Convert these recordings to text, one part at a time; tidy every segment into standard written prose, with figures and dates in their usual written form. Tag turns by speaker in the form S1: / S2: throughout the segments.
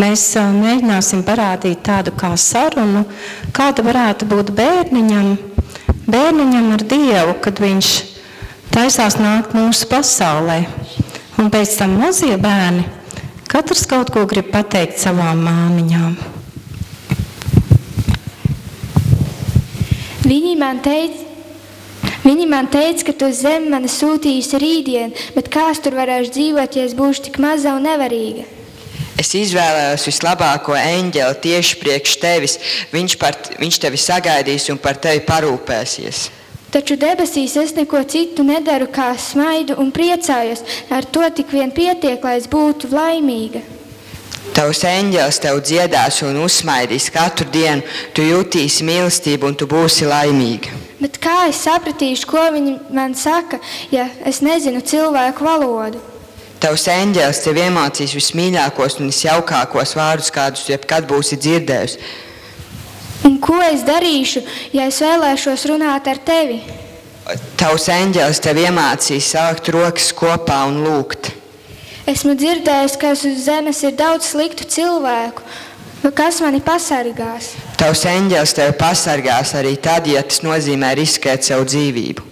S1: mēs mēģināsim parādīt tādu kā sarunu, kāda varētu būt bērniņam ar Dievu, kad viņš taisās nākt mūsu pasaulē. Un pēc tam mazie bērni, katrs kaut ko grib pateikt savām māmiņām.
S2: Viņi man teica, ka tu uz zemi mani sūtījusi rītdien, bet kā es tur varēšu dzīvot, ja es būšu tik maza un nevarīga?
S3: Es izvēlējos vislabāko eņģeli tieši priekš tevis. Viņš tevi sagaidīs un par tevi parūpēsies.
S2: Taču debesīs es neko citu nedaru, kā smaidu un priecājos. Ar to tik vien pietiek, lai es būtu laimīga.
S3: Tavs eņģelis tev dziedās un uzsmaidīs katru dienu. Tu jutīsi mīlestību un tu būsi laimīga.
S2: Bet kā es sapratīšu, ko viņi man saka, ja es nezinu cilvēku valodu?
S3: Tavs eņģelis tev iemācīs vismīļākos un visjaukākos vārdus, kādus jebkad būsi dzirdējusi.
S2: Un ko es darīšu, ja es vēlēšos runāt ar tevi?
S3: Tavs eņģelis tev iemācīs salikt rokas kopā un lūgt.
S2: Esmu dzirdējis, ka uz zemes ir daudz sliktu cilvēku. Kas mani pasargās?
S3: Tavs eņģelis tevi pasargās arī tad, ja tas nozīmē riskēt savu dzīvību.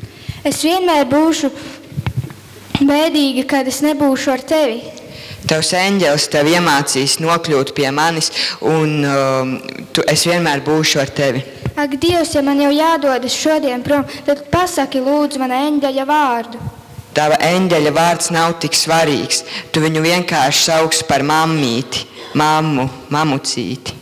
S2: Es vienmēr būšu bēdīga, kad es nebūšu ar tevi.
S3: Tavs eņģelis tev iemācīs nokļūt pie manis, un es vienmēr būšu ar tevi.
S2: Ak, Dievs, ja man jau jādodas šodien prom, tad pasaki lūdzu mana eņģeļa vārdu.
S3: Tava eņģeļa vārds nav tik svarīgs. Tu viņu vienkārši sauks par mammīti, mammu, mamucīti.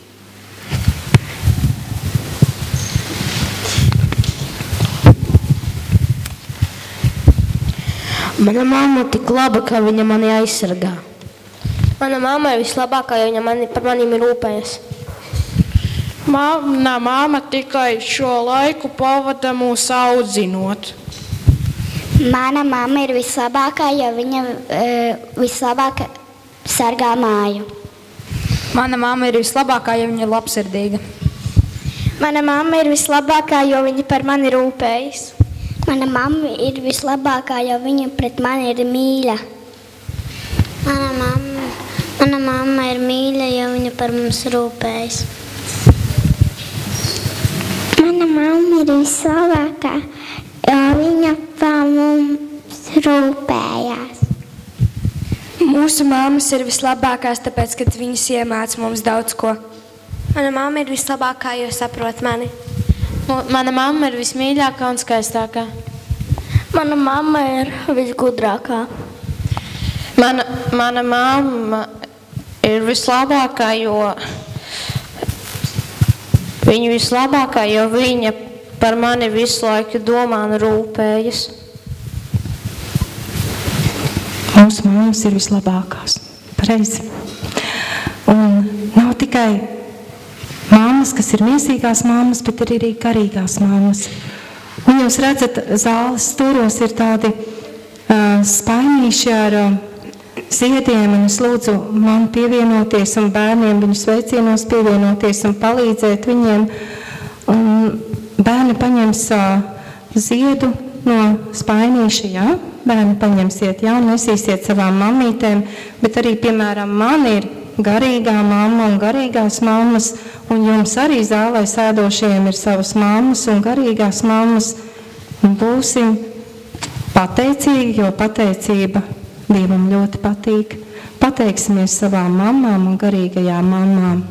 S4: Mana mamma tik laba, ka viņa mani aizsargā.
S5: Mana mamma ir vislabākā, jo viņa par maniem ir rūpējas.
S6: Mana mamma tikai šo laiku pavada mūs audzinot.
S7: Mana mamma ir vislabākā, jo viņa vislabāk sargā māju.
S5: Mana mamma ir vislabākā, jo viņa ir labsirdīga.
S2: Mana mamma ir vislabākā, jo viņa par mani rūpējas.
S7: Mana mamma ir vislabākā, jo viņa pret mani ir mīļa. Mana mamma ir mīļa, jo viņa par mums rūpējas. Mana mamma ir vislabākā, jo viņa par mums rūpējās.
S2: Mūsu mammas ir vislabākās, tāpēc, ka viņas iemāca mums daudz ko.
S5: Mana mamma ir vislabākā, jo saprot mani.
S6: Mana mamma ir vismīļākā un skaistākā.
S4: Mana mamma ir visgudrākā.
S6: Mana mamma ir vislabākā, jo viņa par mani visu laiku domā un rūpējas.
S1: Mūsu mammas ir vislabākās. Pareizi. Un nav tikai mammas, kas ir miesīgās mammas, bet arī garīgās mammas. Un jūs redzat, zāles stūros ir tādi spainīši ar ziediem, un es lūdzu man pievienoties un bērniem viņu sveicienos pievienoties un palīdzēt viņiem. Un bērni paņems ziedu no spainīša, jā? Bērni paņemsiet, jā, un nesīsiet savām mammītēm, bet arī, piemēram, man ir garīgā mamma un garīgās mammas, un jums arī zālē sēdošiem ir savas mammas un garīgās mammas, un būsim pateicīgi, jo pateicība Dievam ļoti patīk. Pateiksimies savām mammām un garīgajām mammām.